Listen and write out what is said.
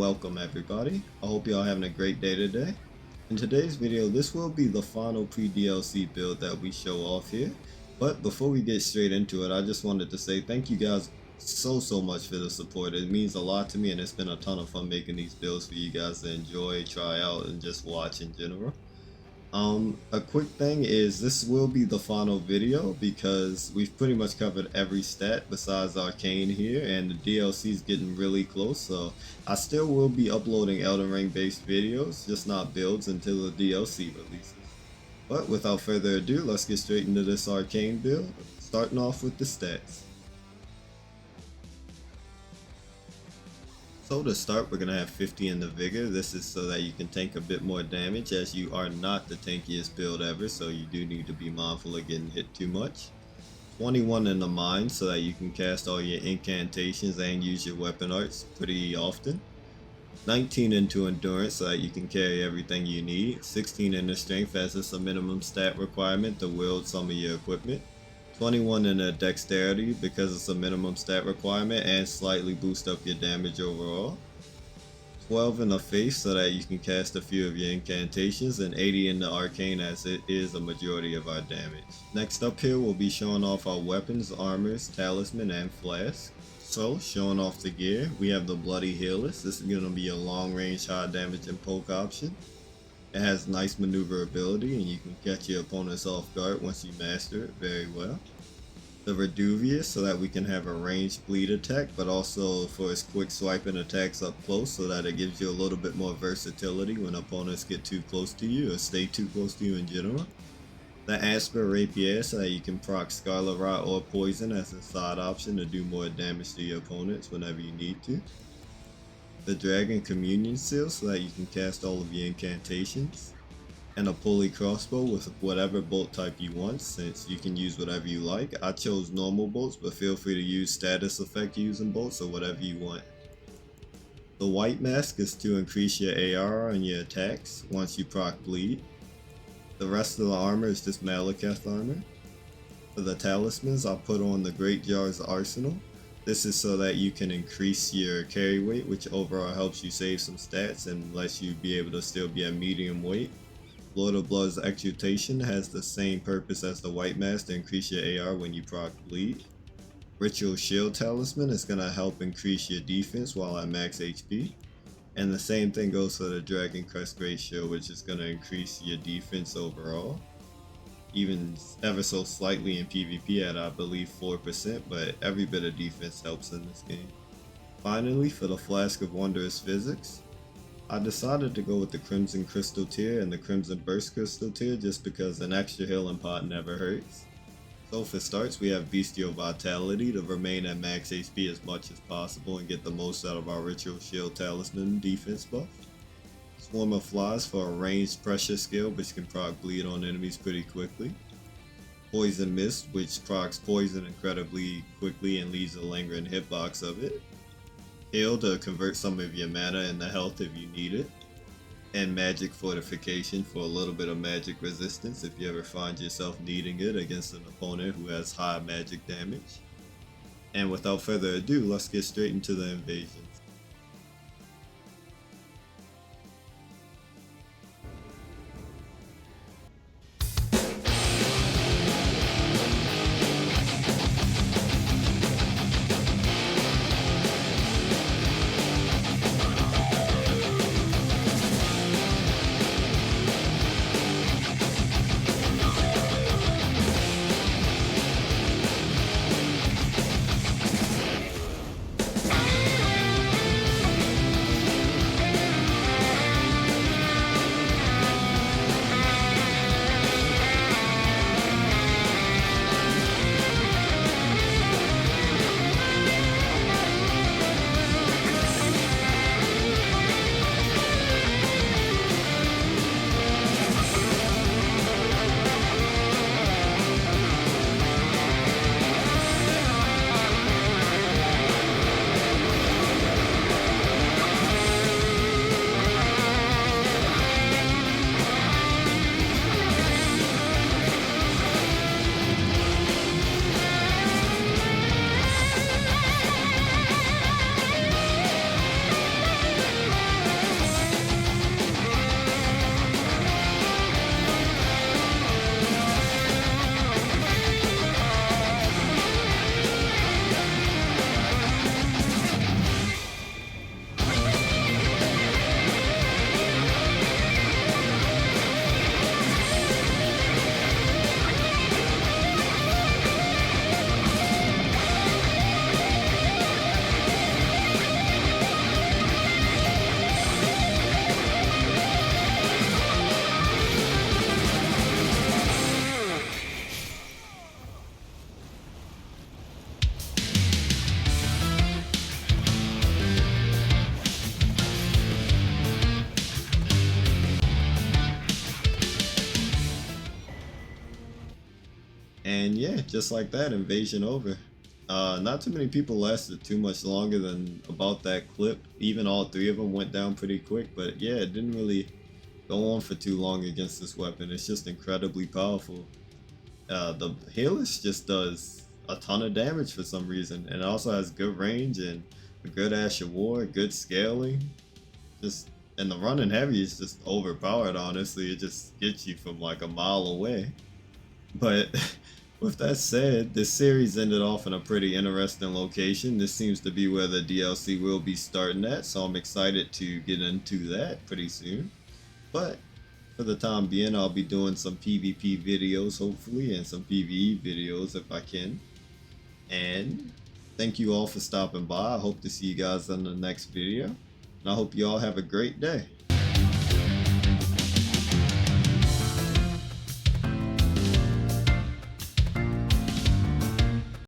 welcome everybody. I hope y'all having a great day today. In today's video, this will be the final pre-DLC build that we show off here. But before we get straight into it, I just wanted to say thank you guys so much for the support. It means a lot to me, and it's been a ton of fun making these builds for you guys to enjoy, try out, and just watch in general. A quick thing is this will be the final video because we've pretty much covered every stat besides Arcane here, and the DLC is getting really close, so I still will be uploading Elden Ring based videos, just not builds until the DLC releases. But without further ado, let's get straight into this Arcane build, starting off with the stats. So to start, we're going to have 50 in the Vigor. This is so that you can tank a bit more damage, as you are not the tankiest build ever, so you do need to be mindful of getting hit too much. 21 in the Mind, so that you can cast all your incantations and use your weapon arts pretty often. 19 into Endurance, so that you can carry everything you need. 16 in the Strength, as it's a minimum stat requirement to wield some of your equipment. 21 in the Dexterity, because it's a minimum stat requirement and slightly boost up your damage overall. 12 in the Face, so that you can cast a few of your incantations, and 80 in the Arcane, as it is a majority of our damage. Next up here, we'll be showing off our weapons, armors, talisman, and flask. So, showing off the gear, we have the Bloody Healers. This is going to be a long range, high damage, and poke option. It has nice maneuverability, and you can catch your opponents off guard once you master it very well. The Reduvius, so that we can have a ranged bleed attack, but also for its quick swiping attacks up close, so that it gives you a little bit more versatility when opponents get too close to you or stay too close to you in general. The Asper Rapier, so that you can proc Scarlet Rot or Poison as a side option to do more damage to your opponents whenever you need to. The Dragon Communion Seal, so that you can cast all of your incantations. And a pulley crossbow with whatever bolt type you want, since you can use whatever you like. I chose normal bolts, but feel free to use status effect using bolts or whatever you want. The White Mask is to increase your AR on your attacks once you proc bleed. The rest of the armor is just Malekith armor. For the Talismans, I'll put on the Great Jar's Arsenal. This is so that you can increase your carry weight, which overall helps you save some stats and lets you be able to still be at medium weight. Lord of Blood's Exultation has the same purpose as the White Mask to increase your AR when you proc bleed. Ritual Shield Talisman is going to help increase your defense while at max HP. And the same thing goes for the Dragon Crest Great Shield, which is going to increase your defense overall. Even ever so slightly in PvP at I believe 4%, but every bit of defense helps in this game. Finally, for the Flask of Wondrous Physics, I decided to go with the Crimson Crystal tier and the Crimson Burst Crystal tier just because an extra healing pot never hurts. So for starts, we have Bestial Vitality to remain at max HP as much as possible and get the most out of our Ritual Shield Talisman defense buff. Swarm of Flies for a ranged pressure skill, which can proc bleed on enemies pretty quickly. Poison Mist, which procs poison incredibly quickly and leaves a lingering hitbox of it. Heal to convert some of your mana into health if you need it. And Magic Fortification for a little bit of magic resistance if you ever find yourself needing it against an opponent who has high magic damage. And without further ado, let's get straight into the invasion. And yeah, just like that, invasion over. Not too many people lasted too much longer than about that clip. Even all three of them went down pretty quick, but yeah, it didn't really go on for too long against this weapon. It's just incredibly powerful. The Helix just does a ton of damage for some reason, and it also has good range and a good Ash of War, good scaling. Just and the running heavy is just overpowered. Honestly, it just gets you from like a mile away. But with that said, this series ended off in a pretty interesting location. This seems to be where the DLC will be starting at, so I'm excited to get into that pretty soon. But for the time being, I'll be doing some PvP videos hopefully and some PvE videos if I can. And thank you all for stopping by. I hope to see you guys in the next video. And I hope you all have a great day.